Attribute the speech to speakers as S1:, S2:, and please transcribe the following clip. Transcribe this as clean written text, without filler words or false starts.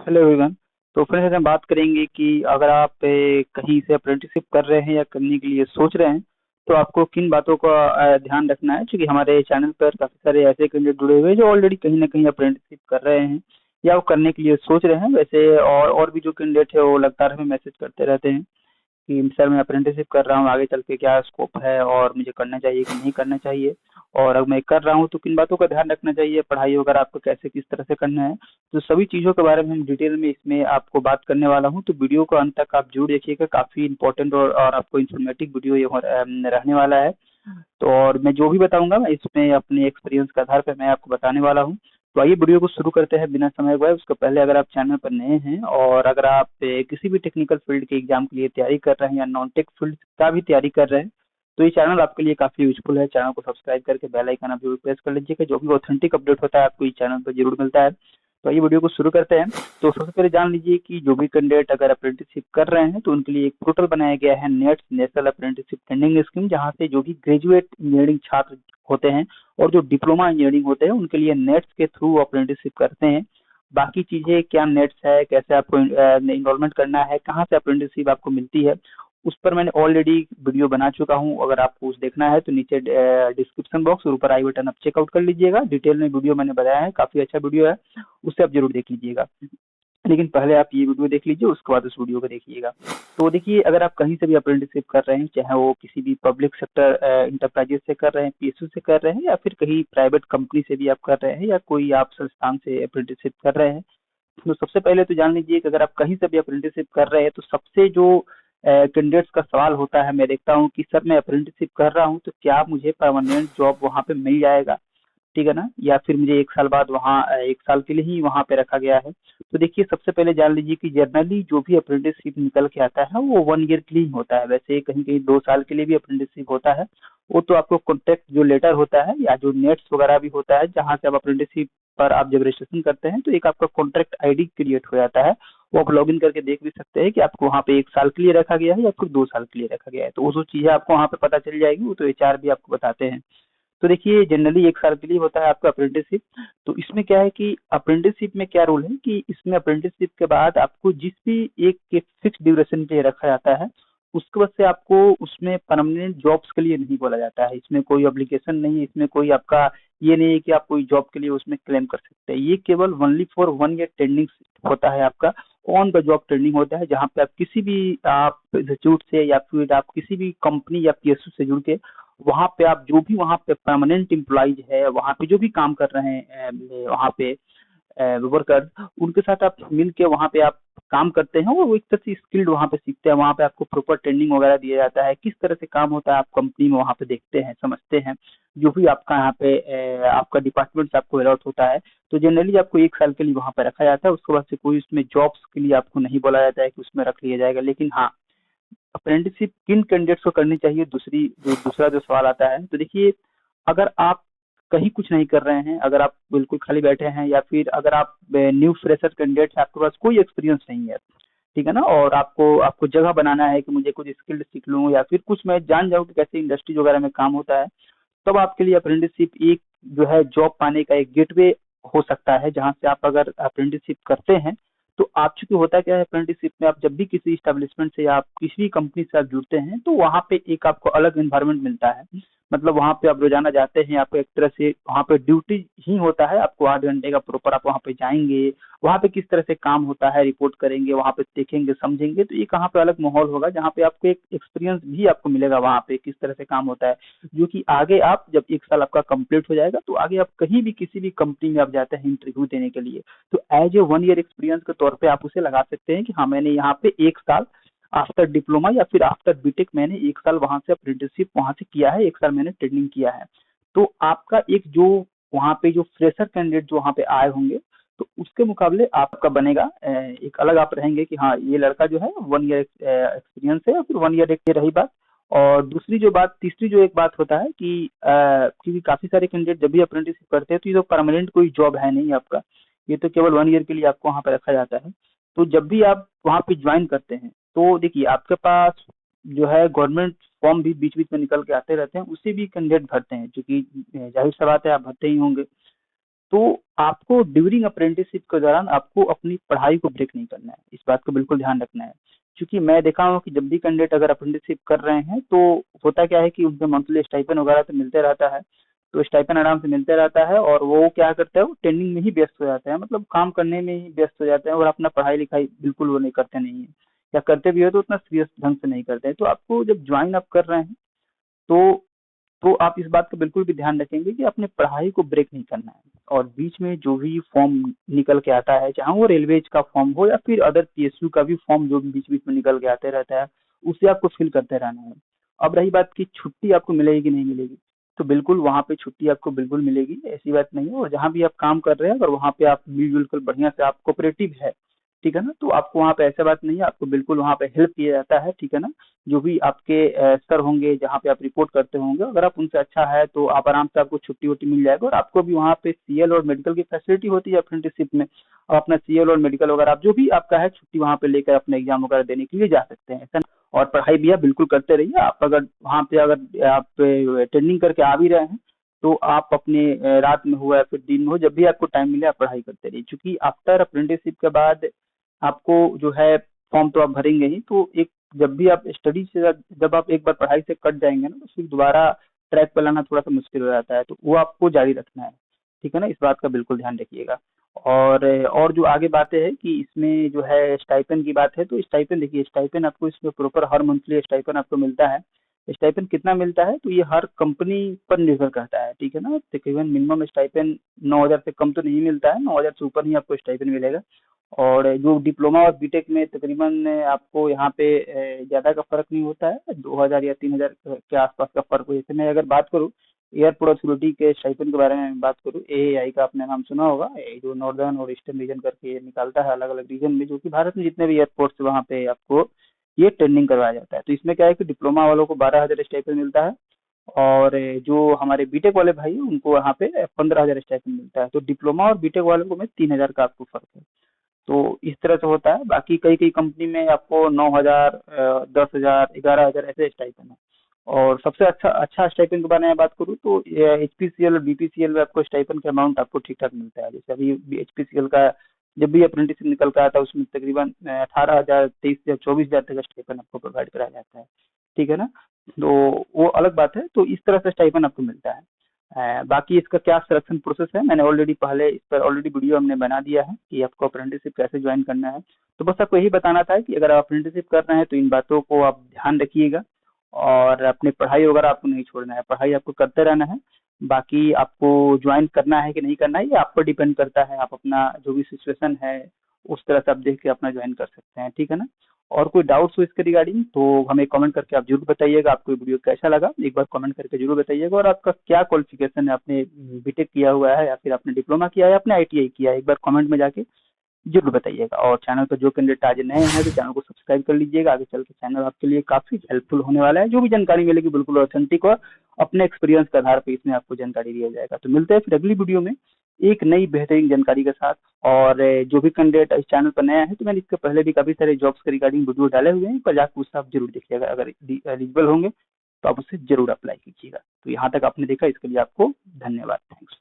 S1: Hello everyone. तो friends आज हम बात करेंगे कि अगर आप कहीं से अप्रेंटिसशिप कर रहे हैं या करने के लिए सोच रहे हैं तो आपको किन बातों का ध्यान रखना है, क्योंकि हमारे चैनल पर काफ़ी सारे ऐसे कैंडिडेट जुड़े हुए हैं जो ऑलरेडी कहीं ना कहीं अप्रेंटिसशिप कर रहे हैं या वो करने के लिए सोच रहे हैं। वैसे और भी जो कैंडिडेट है वो लगातार हमें मैसेज करते रहते हैं कि सर मैं अप्रेंटिसशिप कर रहा हूँ, आगे चल के क्या स्कोप है और मुझे करना चाहिए कि नहीं करना चाहिए, और अगर मैं कर रहा हूँ तो किन बातों का ध्यान रखना चाहिए, पढ़ाई वगैरह आपको कैसे किस तरह से करना है। तो सभी चीज़ों के बारे में हम डिटेल में इसमें आपको बात करने वाला हूँ, तो वीडियो को अंत तक आप जरूर देखिएगा। काफ़ी इंपॉर्टेंट और आपको इन्फॉर्मेटिव वीडियो ये रहने वाला है। तो और मैं जो भी बताऊंगा मैं इसमें अपने एक्सपीरियंस के आधार पर मैं आपको बताने वाला हूँ। तो आइए वीडियो को शुरू करते हैं बिना समय गवाए। उसके पहले अगर आप चैनल पर नए हैं और अगर आप किसी भी टेक्निकल फील्ड के एग्जाम के लिए तैयारी कर रहे हैं या नॉन टेक फील्ड का भी तैयारी कर रहे हैं तो ये चैनल आपके लिए काफ़ी यूजफुल है। चैनल को सब्सक्राइब करके बेल आइकन आप जरूर प्रेस कर लीजिएगा, जो भी ऑथेंटिक अपडेट होता है आपको इस चैनल पर जरूर मिलता है। तो आइए वीडियो को शुरू करते हैं। तो सबसे पहले जान लीजिए कि जो भी कैंडिडेट अगर अप्रेंटिसशिप कर रहे हैं तो उनके लिए एक पोर्टल बनाया गया है, nets national apprenticeship training scheme, जहाँ से जो भी ग्रेजुएट इंजीनियरिंग छात्र होते हैं और जो डिप्लोमा इंजीनियरिंग होते हैं उनके लिए नेट्स के थ्रू अप्रेंटिसशिप करते हैं। बाकी चीज़ें क्या नेट्स है, कैसे आपको इनरोलमेंट करना है, कहाँ से अप्रेंटिसशिप आपको मिलती है, उस पर मैंने ऑलरेडी वीडियो बना चुका हूँ। अगर आपको उस देखना है तो नीचे डिस्क्रिप्शन बॉक्स और ऊपर आई बटन आप चेकआउट कर लीजिएगा। डिटेल में वीडियो मैंने बताया है, काफ़ी अच्छा वीडियो है, उससे आप जरूर देख लीजिएगा। लेकिन पहले आप ये वीडियो देख लीजिए, उसके बाद उस वीडियो को देखिएगा। तो देखिए, अगर आप कहीं से भी अप्रेंटिसशिप कर रहे हैं, चाहे वो किसी भी पब्लिक सेक्टर इंटरप्राइजेस से कर रहे हैं, पीएसयू से कर रहे हैं, या फिर कहीं प्राइवेट कंपनी से भी आप कर रहे हैं, या कोई आप संस्थान से अप्रेंटिसशिप कर रहे हैं, तो सबसे पहले तो जान लीजिए कि अगर आप कहीं से भी अप्रेंटिसशिप कर रहे हैं तो सबसे जो कैंडिडेट्स का सवाल होता है, मैं देखता हूँ कि सर मैं अप्रेंटिसशिप कर रहा हूँ तो क्या मुझे परमानेंट जॉब वहाँ पे मिल जाएगा, ठीक है ना, या फिर मुझे 1 साल बाद वहाँ 1 साल के लिए ही वहाँ पे रखा गया है। तो देखिए, सबसे पहले जान लीजिए कि जनरली जो भी अप्रेंटिसशिप निकल के आता है वो 1 ईयर के लिए ही होता है। वैसे कहीं-कहीं 2 साल के लिए भी अप्रेंटिसशिप होता है। वो तो आपको कॉन्ट्रैक्ट जो लेटर होता है या जो नेट्स वगैरह भी होता है, जहाँ से आप अप्रेंटिसशिप पर आप जब रजिस्ट्रेशन करते हैं तो एक आपका कॉन्ट्रैक्ट आईडी क्रिएट हो जाता है। वो आप लॉगिन करके देख भी सकते हैं कि आपको वहाँ पे 1 साल के लिए रखा गया है या फिर 2 साल के लिए रखा गया है। तो वो जो चीज़ें आपको वहाँ पे पता चल जाएगी, वो तो एचआर भी आपको बताते हैं। तो देखिए, जनरली 1 साल के लिए होता है आपका अप्रेंटिसशिप। तो इसमें क्या है कि अप्रेंटिसशिप में क्या रूल है कि इसमें अप्रेंटिसशिप के बाद आपको जिस भी एक के फिक्स ड्यूरेशन के लिए रखा जाता है, उसके बाद से आपको उसमें परमानेंट जॉब्स के लिए नहीं बोला जाता है। इसमें कोई ऑब्लिगेशन नहीं है, इसमें कोई आपका ये नहीं है कि आप कोई जॉब के लिए उसमें क्लेम कर सकते हैं। ये केवल ओनली फॉर 1 ईयर ट्रेनिंग होता है आपका, ऑन द जॉब ट्रेनिंग होता है, जहाँ पे आप किसी भी आप इंस्टीट्यूट से या फिर आप किसी भी कंपनी या पीएसयू से जुड़ के वहाँ पे आप जो भी वहाँ पे परमानेंट एम्प्लॉइज है, वहाँ पे जो भी काम कर रहे हैं वहाँ पे वर्कर, उनके साथ आप मिल के वहाँ पे आप काम करते हैं और वो एक तरह से स्किल्ड वहाँ पे सीखते हैं। वहाँ पे आपको प्रॉपर ट्रेनिंग वगैरह दिया जाता है, किस तरह से काम होता है आप कंपनी में वहाँ पे देखते हैं, समझते हैं। जो भी आपका यहाँ पे आपका डिपार्टमेंट से आपको अलॉट होता है, तो जनरली आपको 1 साल के लिए वहाँ पे रखा जाता है। उसके बाद से कोई उसमें जॉब्स के लिए आपको नहीं बोला जाता है कि उसमें रख लिया जाएगा। लेकिन हाँ, अप्रेंटिसशिप किन कैंडिडेट्स को करनी चाहिए, दूसरा जो सवाल आता है, तो देखिए, अगर आप कहीं कुछ नहीं कर रहे हैं, अगर आप बिल्कुल खाली बैठे हैं, या फिर अगर आप न्यू फ्रेशर कैंडिडेट है, आपके पास कोई एक्सपीरियंस नहीं है, ठीक है ना, और आपको आपको जगह बनाना है कि मुझे कुछ स्किल सीख लूँ या फिर कुछ मैं जान जाऊँ कि कैसे इंडस्ट्री वगैरह में काम होता है, तब आपके लिए अप्रेंटिसशिप एक जो है जॉब पाने का एक गेटवे हो सकता है। जहाँ से आप अगर अप्रेंटिसशिप करते हैं तो आप, चूंकि होता क्या है अप्रेंटिसशिप में, आप जब भी किसी स्टैब्लिशमेंट से या आप किसी भी कंपनी से आप जुड़ते हैं तो वहाँ पे एक आपको अलग एनवायरनमेंट मिलता है। मतलब वहाँ पे आप रोजाना जाते हैं, आपको एक तरह से वहाँ पे ड्यूटी ही होता है, आपको 8 घंटे का प्रॉपर आप वहाँ पे जाएंगे, वहाँ पे किस तरह से काम होता है रिपोर्ट करेंगे, वहाँ पे देखेंगे समझेंगे, तो एक वहाँ पे अलग माहौल होगा जहाँ पे आपको एक एक्सपीरियंस भी आपको मिलेगा वहाँ पे किस तरह से काम होता है, जो कि आगे आप जब 1 साल आपका कंप्लीट हो जाएगा तो आगे आप कहीं भी किसी भी कंपनी में आप जाते हैं इंटरव्यू देने के लिए, तो एज ए 1 ईयर एक्सपीरियंस के तौर पे आप उसे लगा सकते हैं कि हाँ मैंने यहाँ पे 1 साल आफ्टर डिप्लोमा या फिर आफ्टर बीटेक मैंने 1 साल वहाँ से अप्रेंटिसशिप वहाँ से किया है, 1 साल मैंने ट्रेनिंग किया है। तो आपका एक जो वहाँ पे जो फ्रेशर कैंडिडेट जो वहाँ पे आए होंगे, तो उसके मुकाबले आपका बनेगा एक अलग, आप रहेंगे कि हाँ ये लड़का जो है 1 ईयर एक्सपीरियंस है, या फिर 1 ईयर एक ये रही बात। और दूसरी जो बात, तीसरी जो एक बात होता है कि क्योंकि काफी सारे कैंडिडेट जब भी अप्रेंटिसशिप करते हैं तो ये तो परमानेंट कोई जॉब है नहीं आपका, ये तो केवल 1 ईयर के लिए आपको वहाँ पे रखा जाता है। तो जब भी आप वहाँ पे ज्वाइन करते हैं तो देखिए, आपके पास जो है गवर्नमेंट फॉर्म भी बीच बीच में निकल के आते रहते हैं, उसे भी कैंडिडेट भरते हैं, जो कि जाहिर सी बात है आप भरते ही होंगे। तो आपको ड्यूरिंग अप्रेंटिसशिप के दौरान आपको अपनी पढ़ाई को ब्रेक नहीं करना है, इस बात का बिल्कुल ध्यान रखना है। क्योंकि मैं देखा हूँ कि जब भी कैंडिडेट अगर अप्रेंटिसशिप कर रहे हैं तो होता क्या है कि उनको मंथली स्टाइपेंड वगैरह तो मिलते रहता है, तो स्टाइपेंड आराम से मिलते रहता है और वो क्या करते हैं, वो ट्रेनिंग में ही व्यस्त हो जाते हैं, मतलब काम करने में ही व्यस्त हो जाते हैं और अपना पढ़ाई लिखाई बिल्कुल वो नहीं करते नहीं है, या करते भी हो तो उतना सीरियस ढंग से नहीं करते हैं। तो आपको जब ज्वाइन आप कर रहे हैं तो आप इस बात का बिल्कुल भी ध्यान रखेंगे कि अपने पढ़ाई को ब्रेक नहीं करना है, और बीच में जो भी फॉर्म निकल के आता है, चाहे वो रेलवेज का फॉर्म हो या फिर अदर पीएसयू का भी फॉर्म जो भी बीच बीच में निकल के आते रहता है, उसे आपको फिल करते रहना है। अब रही बात की छुट्टी आपको मिलेगी कि नहीं मिलेगी, तो बिल्कुल वहाँ पे छुट्टी आपको बिल्कुल मिलेगी, ऐसी बात नहीं है। और जहाँ भी आप काम कर रहे हैं अगर वहाँ पे आप मिलजुल कर बढ़िया से आप कोऑपरेटिव है, ठीक है ना, तो आपको वहाँ पे ऐसा बात नहीं है, आपको बिल्कुल वहाँ पे हेल्प किया जाता है, ठीक है ना। जो भी आपके सर होंगे जहाँ पे आप रिपोर्ट करते होंगे, अगर आप उनसे अच्छा है तो आप आराम से आपको छुट्टी वुट्टी मिल जाएगा, और आपको भी वहाँ पे सीएल और मेडिकल की फैसिलिटी होती है अप्रेंटिसशिप में। और अपना सीएल और मेडिकल वगैरह आप जो भी आपका है छुट्टी वहाँ पे लेकर अपने एग्जाम वगैरह देने के लिए जा सकते हैं, ऐसा नहीं। और पढ़ाई भी आप बिल्कुल करते रहिए। आप अगर वहाँ पे अगर आप ट्रेनिंग करके आ भी रहे हैं तो आप अपने रात में हो या फिर दिन में हो, जब भी आपको टाइम मिले आप पढ़ाई करते रहिए, क्योंकि आफ्टर अप्रेंटिसशिप के बाद आपको जो है फॉर्म तो आप भरेंगे ही, तो एक जब भी आप स्टडी से जब आप एक बार पढ़ाई से कट जाएंगे ना, तो फिर दोबारा ट्रैक पर लाना थोड़ा सा मुश्किल हो जाता है, तो वो आपको जारी रखना है, ठीक है ना, इस बात का बिल्कुल ध्यान रखिएगा। और जो आगे बातें हैं कि इसमें जो है स्टाइपेंड की बात है, तो स्टाइपेंड देखिए, स्टाइपेंड आपको इसमें प्रॉपर हर मंथली स्टाइपेंड आपको मिलता है। स्टाइपेंड कितना मिलता है तो ये हर कंपनी पर निर्भर करता है, ठीक है ना। तकरीबन मिनिमम स्टाइपेंड 9,000 से कम तो नहीं मिलता है, 9,000 से ऊपर ही आपको स्टाइपेंड मिलेगा। और जो डिप्लोमा और बीटेक में तकरीबन आपको यहाँ पे ज़्यादा का फ़र्क नहीं होता है, 2,000 या 3,000 के आसपास का फ़र्क हो। जैसे मैं अगर बात करूँ एयरपोर्ट अथॉरिटी के स्टाइपेंड के बारे में बात करूँ, एएआई का आपने नाम सुना होगा, ये जो नॉर्दर्न और ईस्टर्न रीजन करके ये निकालता है अलग अलग रीजन में, जो कि भारत में जितने भी एयरपोर्ट्स वहाँ पे आपको ये ट्रेनिंग करवाया जाता है। तो इसमें क्या है कि डिप्लोमा वालों को 12,000 स्टाइपेंड मिलता है, और जो हमारे बीटेक वाले भाई हैं उनको यहाँ पे 15,000 स्टाइपेंड मिलता है। तो डिप्लोमा और बीटेक वालों को में 3,000 का आपको फ़र्क है। तो इस तरह से होता है। बाकी कई कई कंपनी में आपको 9,000 10,000 11,000 ऐसे स्टाइपेंड है। और सबसे अच्छा अच्छा स्टाइपेंड के बारे में बात करूँ तो एचपीसीएल और बीपीसीएल में आपको स्टाइपेंड का अमाउंट आपको ठीक ठाक मिलता है। जैसे अभी एचपीसीएल का जब भी अप्रेंटिस निकल कर आता है उसमें तकरीबन 18,000 23,000 24,000 तक का स्टाइपेंड आपको प्रोवाइड कराया जाता है, ठीक है ना। तो वो अलग बात है। तो इस तरह से स्टाइपेंड आपको मिलता है। बाकी इसका क्या सिलेक्शन प्रोसेस है, मैंने ऑलरेडी पहले इस पर ऑलरेडी वीडियो हमने बना दिया है कि आपको अप्रेंटिसशिप कैसे ज्वाइन करना है। तो बस आपको यही बताना था कि अगर आप अप्रेंटिसशिप कर रहे हैं तो इन बातों को आप ध्यान रखिएगा, और अपनी पढ़ाई वगैरह आपको नहीं छोड़ना है, पढ़ाई आपको करते रहना है। बाकी आपको ज्वाइन करना है कि नहीं करना है ये आप पर डिपेंड करता है, आप अपना जो भी सिचुएशन है उस तरह से आप देख के अपना ज्वाइन कर सकते हैं, ठीक है ना। और कोई डाउट्स हो इसके रिगार्डिंग तो हमें कमेंट करके आप जरूर बताइएगा, आपको ये वीडियो कैसा लगा एक बार कमेंट करके जरूर बताइएगा, और आपका क्या क्वालिफिकेशन है, आपने बीटेक किया हुआ है या फिर आपने डिप्लोमा किया है या आपने आईटीआई किया है, एक बार कमेंट में जाके जरूर बताइएगा। और चैनल पर जो कैंडिडेट आज नए हैं तो चैनल को सब्सक्राइब कर लीजिएगा, आगे चल के चैनल आपके लिए काफी हेल्पफुल होने वाला है, जो भी जानकारी मिलेगी बिल्कुल ऑथेंटिक और अपने एक्सपीरियंस के आधार पर इसमें आपको जानकारी दिया जाएगा। तो मिलते हैं फिर अगली वीडियो में एक नई बेहतरीन जानकारी के साथ। और जो भी कैंडिडेट इस चैनल पर नया है तो मैंने इसके पहले भी काफी सारे जॉब्स के रिगार्डिंग वीडियो डाले हुए हैं, पर जाकर उससे आप जरूर देखिएगा, अगर एलिजिबल होंगे तो आप उससे जरूर अप्लाई कीजिएगा। तो यहाँ तक आपने देखा इसके लिए आपको धन्यवाद, थैंक्स।